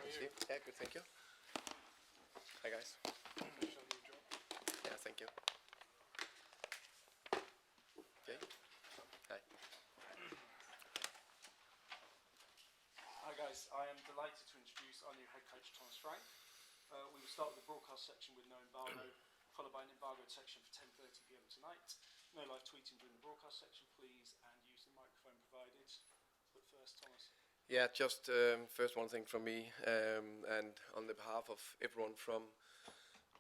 Steve? Yeah, good, thank you. Hi, guys. Yeah, thank you. Okay. Hi. Hi guys, I am delighted to introduce our new head coach Thomas Frank. We will start with the broadcast section with no embargo, followed by an embargoed section for 10:30 p.m. tonight. No live tweeting during the broadcast section, please, and use the microphone provided. But first, Thomas. Yeah, just first one thing from me, and on the behalf of everyone from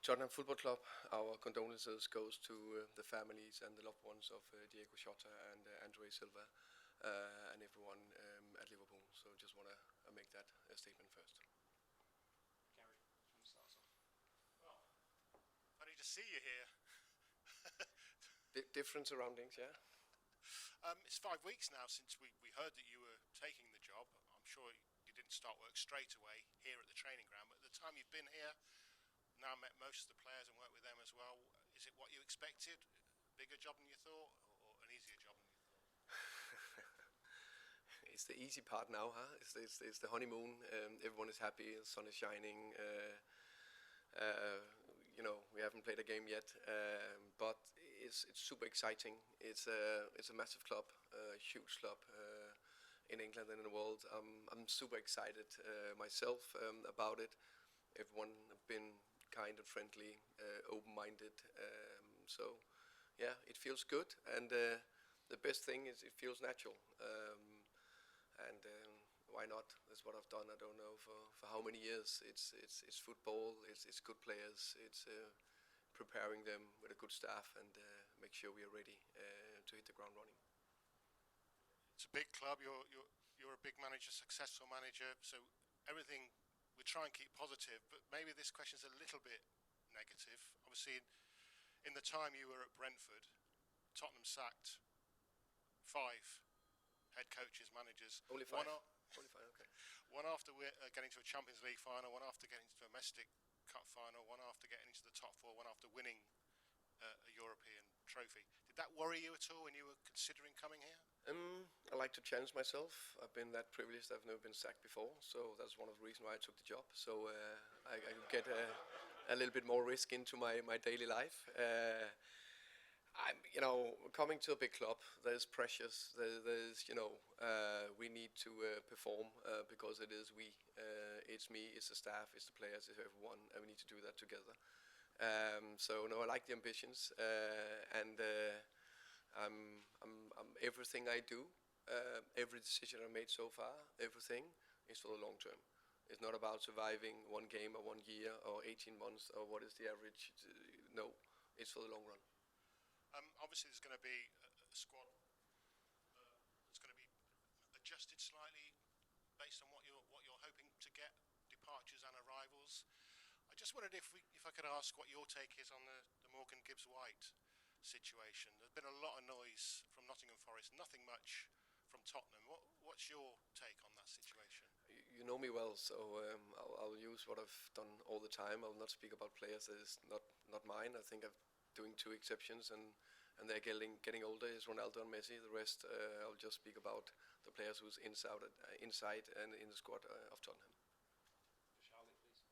Tottenham Football Club, our condolences goes to the families and the loved ones of Diego Jota and Andre Silva, and everyone at Liverpool. So just want to make that statement first. Gary, from starts off. Well, funny to see you here. Different surroundings, yeah. It's 5 weeks now since we heard that you were taking the job. I'm sure you didn't start work straight away here at the training ground, but at the time you've been here, now met most of the players and worked with them as well. Is it what you expected? A bigger job than you thought, or an easier job than you thought? It's the easy part now, huh? It's the honeymoon. Everyone is happy. The sun is shining. We haven't played a game yet, but it's super exciting. It's a massive club, a huge club in England and in the world. I'm super excited myself about it. Everyone have been kind and friendly, open-minded. So, yeah, it feels good, and the best thing is it feels natural. Why not? That's what I've done. I don't know for how many years. It's football. It's good players. It's preparing them with a good staff and make sure we are ready to hit the ground running. It's a big club. You're a big manager, successful manager. So everything we try and keep positive. But maybe this question's a little bit negative. Obviously, in the time you were at Brentford, Tottenham sacked 5 head coaches, managers. Only 5. Only 5, okay. One after getting to a Champions League final, one after getting to a domestic cup final, one after getting into the top 4, one after winning a European trophy. Did that worry you at all when you were considering coming here? I like to challenge myself. I've been that privileged. I've never been sacked before, so that's one of the reasons why I took the job. So I could get a little bit more risk into my daily life. Coming to a big club, there's pressures. There's we need to perform because it is we. It's me, it's the staff, it's the players, it's everyone, and we need to do that together. I like the ambitions, and I'm everything I do, every decision I made so far, everything is for the long term. It's not about surviving one game or 1 year or 18 months or what is the average. No, it's for the long run. Obviously, there's going to be a squad that's going to be adjusted slightly based on what you're hoping to get, departures and arrivals. I just wondered if I could ask what your take is on the Morgan Gibbs-White situation. There's been a lot of noise from Nottingham Forest, nothing much from Tottenham. What's your take on that situation? You know me well, so I'll use what I've done all the time. I'll not speak about players that is not mine. I think I'm doing 2 exceptions, and they're getting older. Is Ronaldo and Messi. The rest, I'll just speak about the players who's inside and in the squad of Tottenham. Charlotte, please.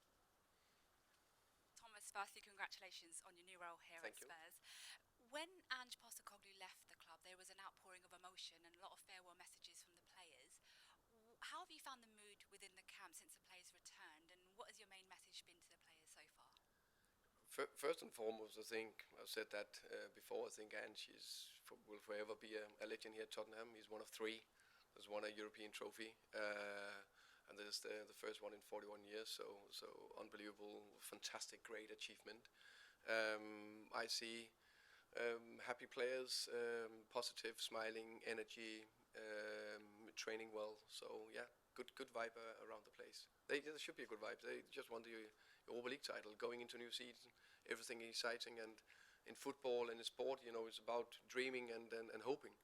Thomas, firstly, congratulations on your new role here Thank at you. Spurs. When Ange Postecoglou left the club, there was an outpouring of emotion and a lot of farewell messages from the players. How have you found the mood within the camp since the players returned, and what has your main message been to the players so far? First and foremost, I think I've said that before. I think Ange will forever be a legend here at Tottenham. He's one of 3. There's won a European trophy, and there's the first one in 41 years. So unbelievable, fantastic, great achievement. I see happy players, positive, smiling, energy, training well. So yeah, good vibe around the place. There should be a good vibe. They just won the Europa League title, going into new season, everything exciting, and in football and in sport, it's about dreaming and hoping.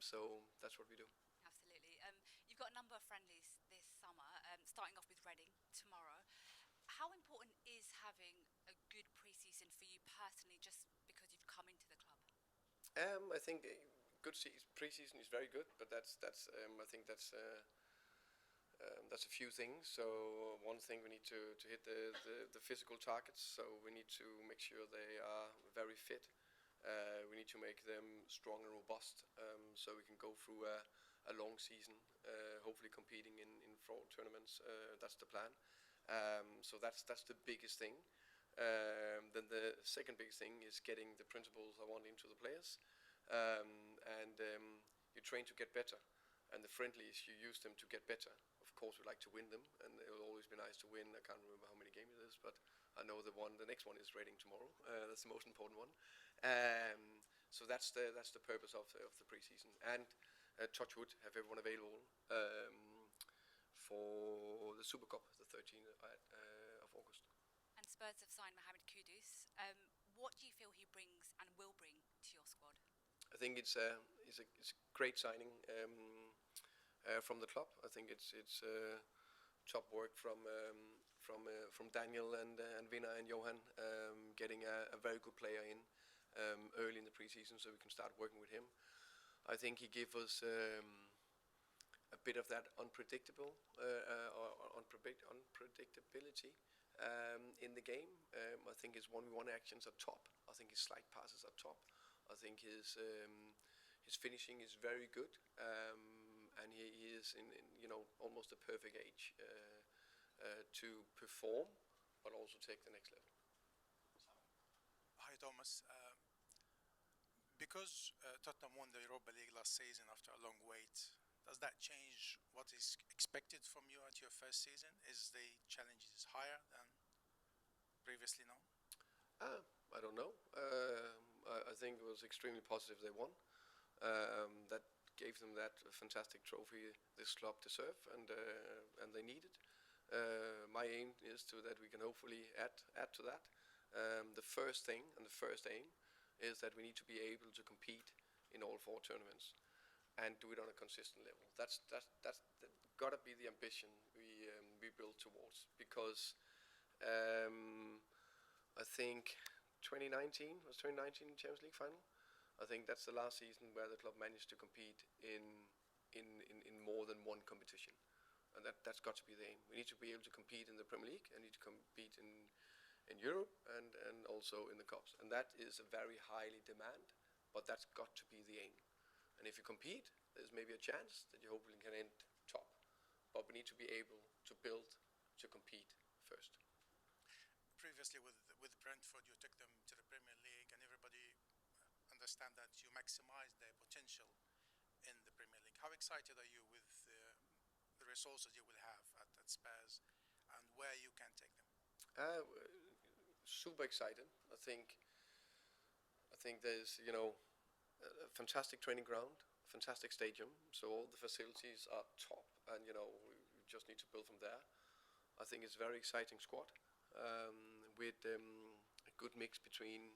So that's what we do. Absolutely. You've got a number of friendlies this summer, starting off with Reading tomorrow. How important is having a good pre-season for you personally, just because you've come into the club? I think good pre-season is very good, but that's I think that's That's a few things. So one thing, we need to hit the physical targets. So we need to make sure they are very fit. We need to make them strong and robust, so we can go through a long season, hopefully competing in 4 tournaments. That's the plan. So that's the biggest thing. Then the second biggest thing is getting the principles I want into the players, and you train to get better. And the friendlies, you use them to get better. Of course, we like to win them, and it will always be nice to win. I can't remember how many games it is, but I know the next one is Reading tomorrow. That's the most important one. So that's the purpose of the preseason. And touch wood, have everyone available for the Super Cup, the 13th of August. And Spurs have signed Mohamed Kudus. What do you feel he brings and will bring to your squad? I think it's a great signing from the club. I think it's top work from Daniel and Vinna and Johan, getting a very good player in early in the preseason, so we can start working with him. I think he gives us a bit of that unpredictable or unpredictability in the game. I think his 1v1 actions are top. I think his slide passes are top. I think his finishing is very good, and he is in almost a perfect age to perform, but also take the next level. Hi Thomas. Because Tottenham won the Europa League last season after a long wait, does that change what is expected from you at your first season? Is the challenges higher than previously known? I don't know. I think it was extremely positive they won. That gave them that fantastic trophy this club deserved, and they needed. My aim is that we can hopefully add to that. The first thing and the first aim is that we need to be able to compete in all 4 tournaments and do it on a consistent level. That's gotta be the ambition we build towards, because I think 2019 Champions League final. I think that's the last season where the club managed to compete in more than one competition, and that's got to be the aim. We need to be able to compete in the Premier League, and need to compete in Europe, and also in the cups, and that is a very highly demand, but that's got to be the aim. And if you compete, there's maybe a chance that you hopefully can end top, but we need to be able to build to compete first. Previously with Brentford, you took them to the Premier League, and everybody understand that you maximize their potential in the Premier League. How excited are you with the resources you will have at Spurs, and where you can take them? Super excited. I think there's a fantastic training ground, fantastic stadium, so all the facilities are top, and we just need to build from there. I think it's a very exciting squad, with a good mix between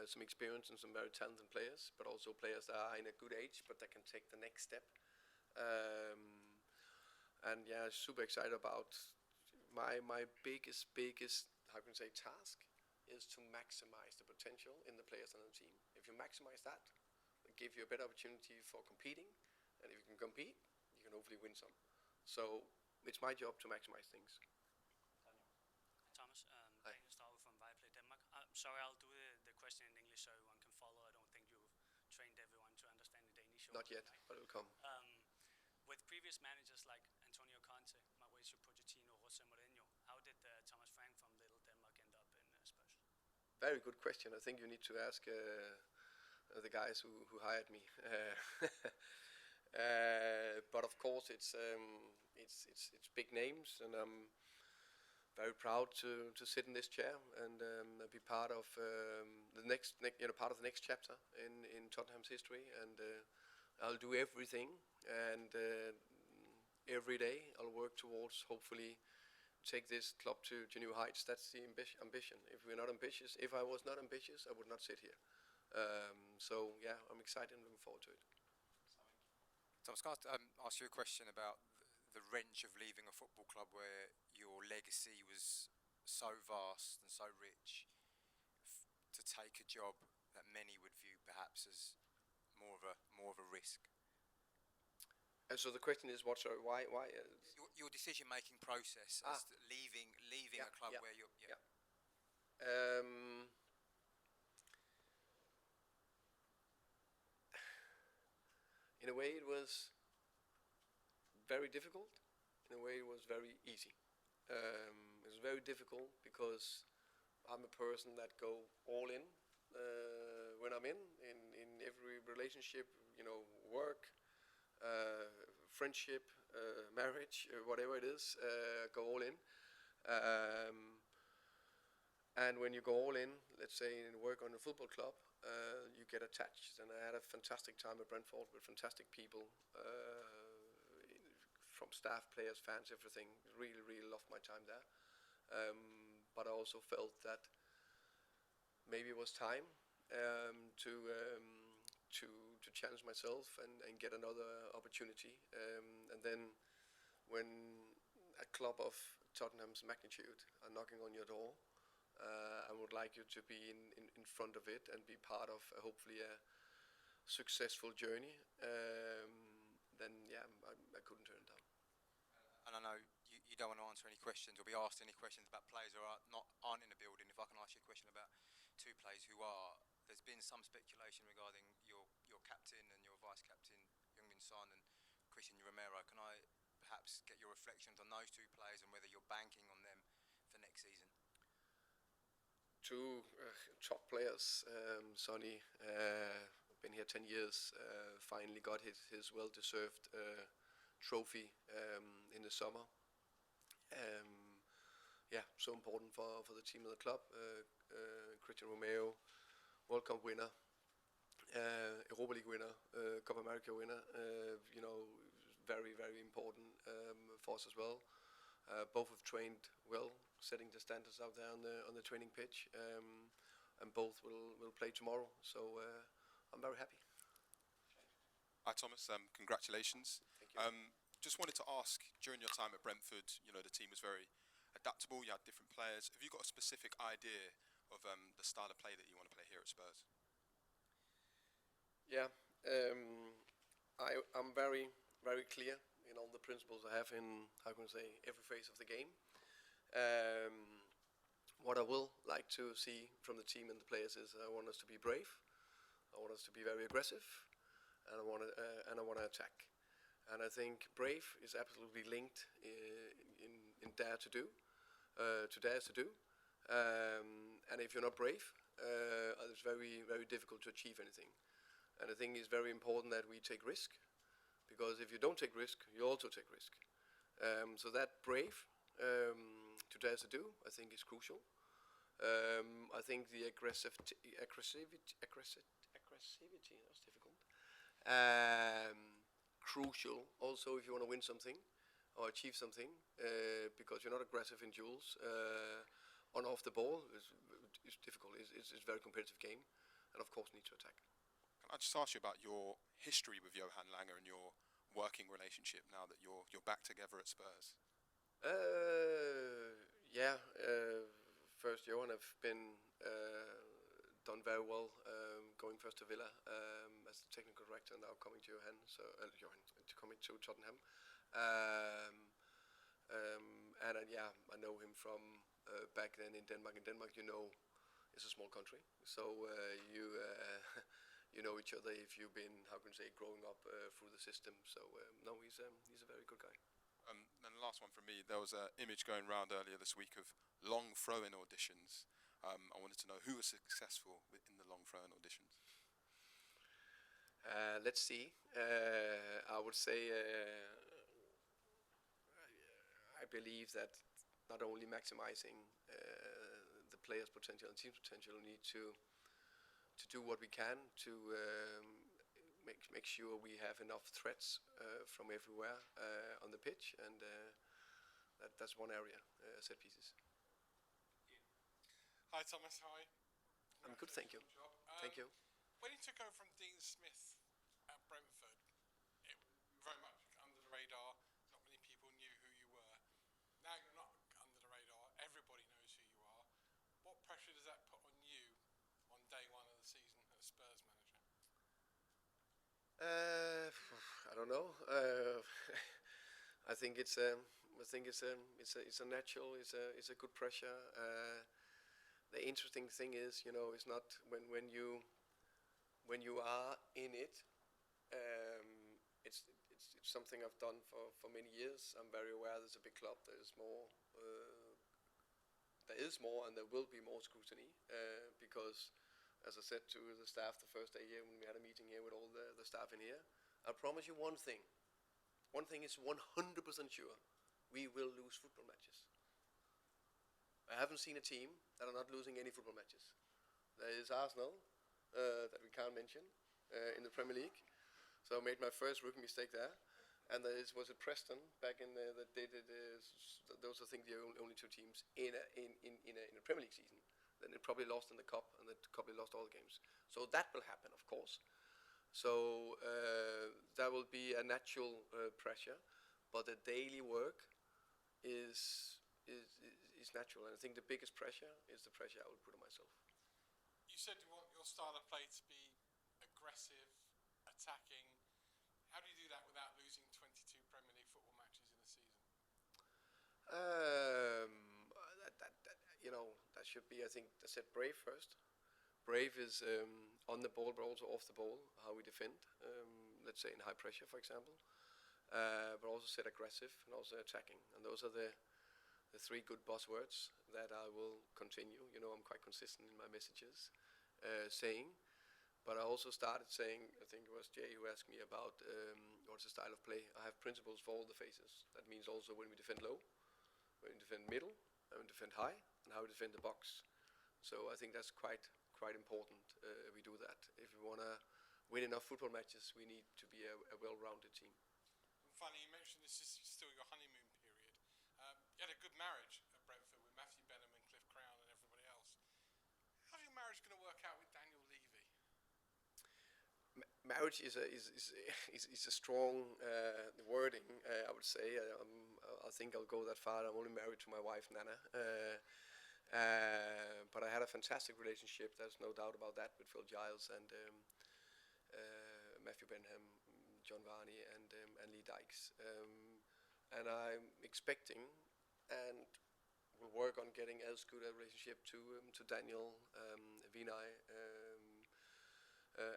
some experience and some very talented players, but also players that are in a good age but that can take the next step. And yeah, super excited about my biggest how can I say task is to maximize the potential in the players and the team. If you maximize that, it gives you a better opportunity for competing, and if you can compete, you can hopefully win some. So it's my job to maximize things. Thomas, Hi. Daniel Starwood from Viaplay Denmark. Sorry, I'll do the question in English so everyone can follow. I don't think you've trained everyone to understand the Danish. Not yet, but it'll come. With previous managers like Antonio Conte, Mauricio Pochettino, Jose Mourinho, how did Thomas Frank from Little Denmark end up in Spurs? Very good question. I think you need to ask the guys who hired me. But of course, it's big names, and I'm very proud to sit in this chair and be part of the next part of the next chapter in Tottenham's history. And I'll do everything, and every day I'll work towards hopefully take this club to new heights. That's the ambition. If I was not ambitious, I would not sit here. So yeah, I'm excited and looking forward to it. Thomas, can I ask you a question about the wrench of leaving a football club where your legacy was so vast and so rich, to take a job that many would view perhaps as more of a risk? So the question is, what? Sorry, why? Your decision-making process Ah. as to leaving Yeah, a club yeah, where you're. yeah. Um, in a way, it was very difficult. In a way, it was very easy. It was very difficult because I'm a person that go all in when I'm in every relationship. Work, friendship, marriage, whatever it is, go all in. Um, and when you go all in, let's say in work on a football club, you get attached. And I had a fantastic time at Brentford with fantastic people, from staff, players, fans, everything. Really, really loved my time there. But I also felt that maybe it was time to challenge myself and get another opportunity. And then when a club of Tottenham's magnitude are knocking on your door, I would like you to be in front of it and be part of hopefully a successful journey. Then yeah, I couldn't turn it down. And I know you don't want to answer any questions or be asked any questions about players who aren't in the building. If I can ask you a question about two players who are, there's been some speculation regarding your captain and your vice captain, Heung-min Son and Christian Romero. Can I perhaps get your reflections on those two players and whether you're banking on them for next season? Two top players. Sonny, been here 10 years, finally got his well-deserved trophy in the summer. Yeah, so important for the team and the club. Christian Romero, World Cup winner, Europa League winner, Copa America winner. Very, very important for us as well. Both have trained well, setting the standards out there on the training pitch, and both will play tomorrow. So I'm very happy. Hi Thomas, congratulations. Thank you. Just wanted to ask, during your time at Brentford, the team was very adaptable, you had different players. Have you got a specific idea of the style of play that you want to play here at Spurs? Yeah, I'm very, very clear in all the principles I have in, how can I say, every phase of the game. What I will like to see from the team and the players is I want us to be brave, I want us to be very aggressive, and I want to attack. And I think brave is absolutely linked in dare to do, to dares to do. And if you're not brave, it's very, very difficult to achieve anything. And I think it's very important that we take risk, because if you don't take risk, you also take risk. So that brave to dare to do, I think, is crucial. I think the aggressivity, that's difficult. Crucial also if you want to win something or achieve something, because you're not aggressive in duels on off the ball is difficult. It's a very competitive game, and of course need to attack. Can I just ask you about your history with Johan Langer and your working relationship now that you're back together at Spurs? Yeah, first Johan have been done very well, going first to Villa as the technical director, and now coming to Johan, coming to Tottenham. And yeah, I know him from back then in Denmark. In Denmark, it's a small country, so you know each other if you've been, how can I say, growing up through the system. So no, he's a very good guy. And the last one from me, there was an image going around earlier this week of long throw-in auditions. I wanted to know who was successful in the long throw-in auditions. Let's see. I would say I believe that not only maximizing the players' potential and team's potential, we need to do what we can to make sure we have enough threats from everywhere on the pitch, and that's one area, set pieces. Hi Thomas, hi. I'm good, thank you. Thank you. When you took over from Dean Smith at Brentford, it very much under the radar, not many people knew who you were. Now you're not under the radar, everybody knows who you are. What pressure does that put on you on day one of the season as Spurs manager? I don't know. I think it's a natural. It's a good pressure. The interesting thing is, it's not when you are in it. It's something I've done for many years. I'm very aware there's a big club. There's more. There is more, and there will be more scrutiny because, as I said to the staff the first day here when we had a meeting here with all the staff in here, I promise you one thing. One thing is 100% sure: we will lose football matches. I haven't seen a team that are not losing any football matches. There is Arsenal that we can't mention in the Premier League. So I made my first rookie mistake there. And there was at Preston back in that they did. Those I think the only two teams in a Premier League season. Then they probably lost in the cup, and they probably lost all the games. So that will happen, of course. So that will be a natural pressure, but the daily work is natural. And I think the biggest pressure is the pressure I will put on myself. You said you want your style of play to be aggressive, attacking. How do you do that without losing 22 Premier League football matches in a season? That should be, I think, I said brave first. Brave is on the ball, but also off the ball, how we defend. Let's say in high pressure, for example. But also said aggressive and also attacking. And those are the three good buzzwords that I will continue. I'm quite consistent in my messages saying. But I also started saying, I think it was Jay who asked me about what's the style of play. I have principles for all the phases. That means also when we defend low, when we defend middle, and when we defend high, and how we defend the box. So I think that's quite important. We do that. If we want to win enough football matches, we need to be a well-rounded team. And finally, you mentioned this is still your honeymoon period. You had a good marriage at Brentford with Matthew Benham and Cliff Crown and everybody else. How's your marriage going to work out with Daniel Levy? Marriage is a strong wording. I would say. I think I'll go that far. I'm only married to my wife Nana, but I had a fantastic relationship. There's no doubt about that with Phil Giles and Matthew Benham, John Varney, and Lee Dykes. And I'm expecting and will work on getting as good a relationship to Daniel, Vinay,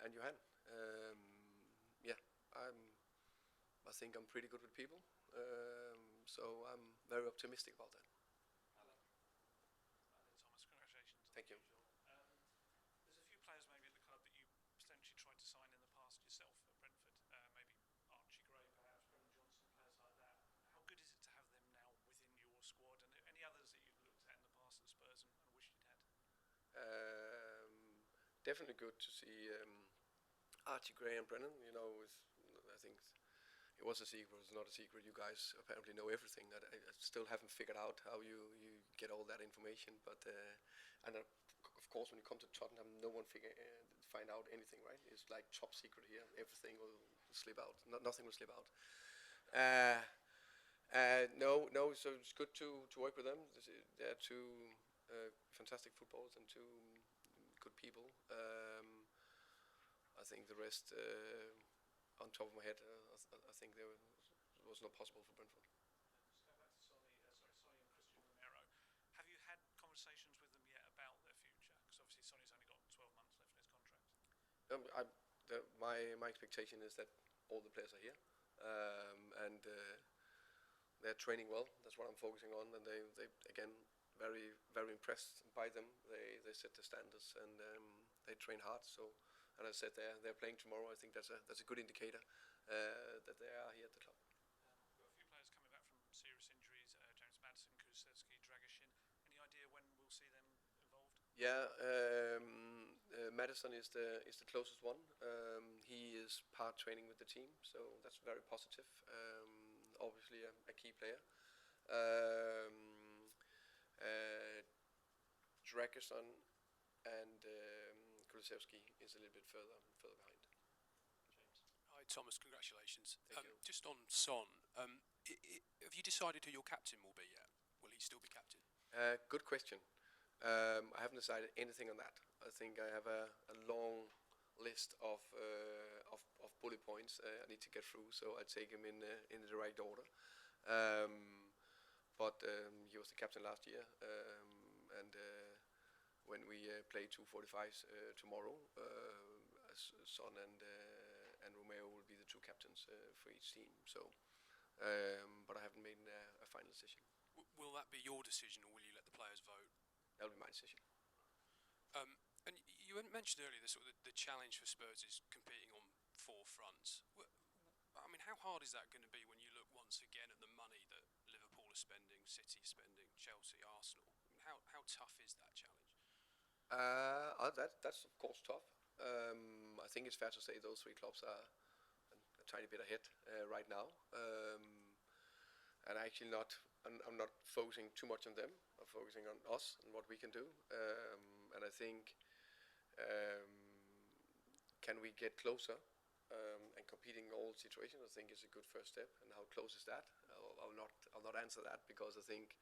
and Johan. I think I'm pretty good with people, so I'm very optimistic about that. Thomas, congratulations. Thank you. There's a few players maybe at the club that you potentially tried to sign in the past yourself at Brentford. Maybe Archie Gray, perhaps Brennan Johnson, players like that. How good is it to have them now within your squad, and any others that you've looked at in the past at Spurs and wished you'd had? Definitely good to see Archie Gray and Brennan. I think it was a secret. It's not a secret. You guys apparently know everything. I still haven't figured out how you get all that information. But of course, when you come to Tottenham, no one find out anything, right? It's like top secret here. Everything will slip out. Nothing will slip out. No. So it's good to work with them. They're two fantastic footballers and two good people. I think the rest, on top of my head, I think there was not possible for Brentford. Just go back to Sonny and Christian Romero. Have you had conversations with them yet about their future? Because obviously Sonny's only got 12 months left in his contract. My expectation is that all the players are here, and they're training well. That's what I'm focusing on, and they again very impressed by them. They set the standards and they train hard. So, and I said they're playing tomorrow. I think that's a good indicator that they are here at the club. We've got a few players coming back from serious injuries. James Maddison, Kulusevski, Dragusin. Any idea when we'll see them involved? Yeah, Maddison is the closest one. He is part training with the team, so that's very positive. Obviously a key player. Dragusin and Kulusevski is a little bit further behind. James. Hi Thomas, congratulations. Thank you. Just on Son, have you decided who your captain will be yet? Will he still be captain? Good question. I haven't decided anything on that. I think I have a long list of of bullet points I need to get through, so I take him in the right order. But he was the captain last year, and when we play 245s tomorrow, Son and Romeo will be the two captains for each team. So, but I haven't made a final decision. Will that be your decision, or will you let the players vote? That'll be my decision. And you mentioned earlier the challenge for Spurs is competing on four fronts. I mean, how hard is that going to be when you look once again at the money that Liverpool are spending, City are spending, Chelsea, Arsenal? I mean, how tough is that challenge? That's of course tough. I think it's fair to say those three clubs are a tiny bit ahead right now, and I'm not focusing too much on them. I'm focusing on us and what we can do. And I think, can we get closer and competing in all situations? I think is a good first step. And how close is that? I'll not answer that, because I think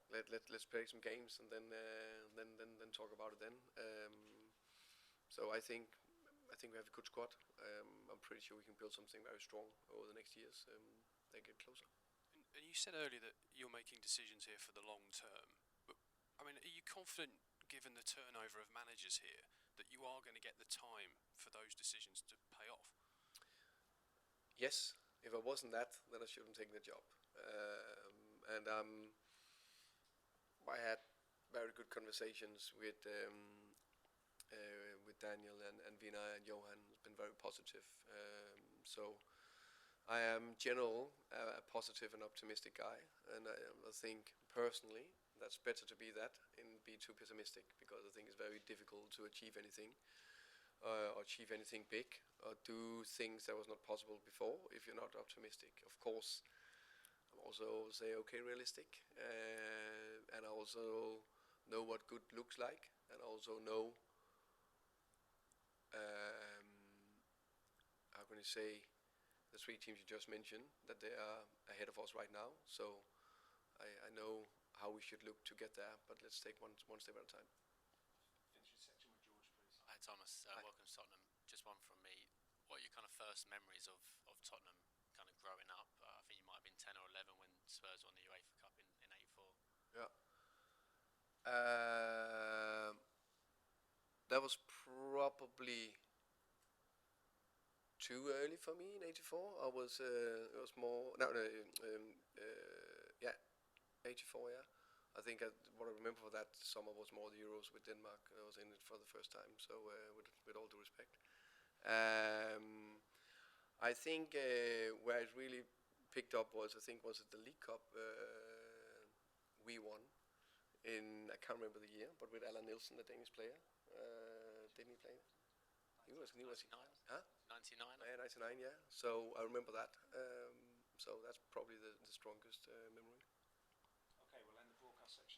let's play some games and then talk about it then. So I think we have a good squad. I'm pretty sure we can build something very strong over the next years. They get closer. And you said earlier that you're making decisions here for the long term. But I mean, are you confident, given the turnover of managers here, that you are going to get the time for those decisions to pay off? Yes. If I wasn't that, then I shouldn't take the job. And I had very good conversations with Daniel and Vina and Johan. It's been very positive. So I am general a positive and optimistic guy, and I think personally that's better to be that and be too pessimistic, because I think it's very difficult to achieve anything or achieve anything big or do things that was not possible before if you're not optimistic. Of course, I'm also okay realistic, and I also know what good looks like, and also know how can you say, the three teams you just mentioned, that they are ahead of us right now. So I know how we should look to get there, but let's take one step at a time. Finish your section with George, please. Hi Thomas, welcome to Tottenham. Just one from me. What are your kind of first memories of Tottenham kind of growing up? I think you might have been 10 or 11 when Spurs won the UEFA Cup in '84. Yeah. That was probably too early for me in '84. It was more yeah, '84. Yeah, I think what I remember for that summer was more the Euros with Denmark. I was in it for the first time. So with all due respect, I think where it really picked up was it the League Cup we won in, I can't remember the year, but with Allan Nielsen, the Danish player. Didn't he play? He was 99. Huh? 99. Yeah, 99. Yeah. So I remember that. So that's probably the strongest memory. Okay, we'll end the broadcast section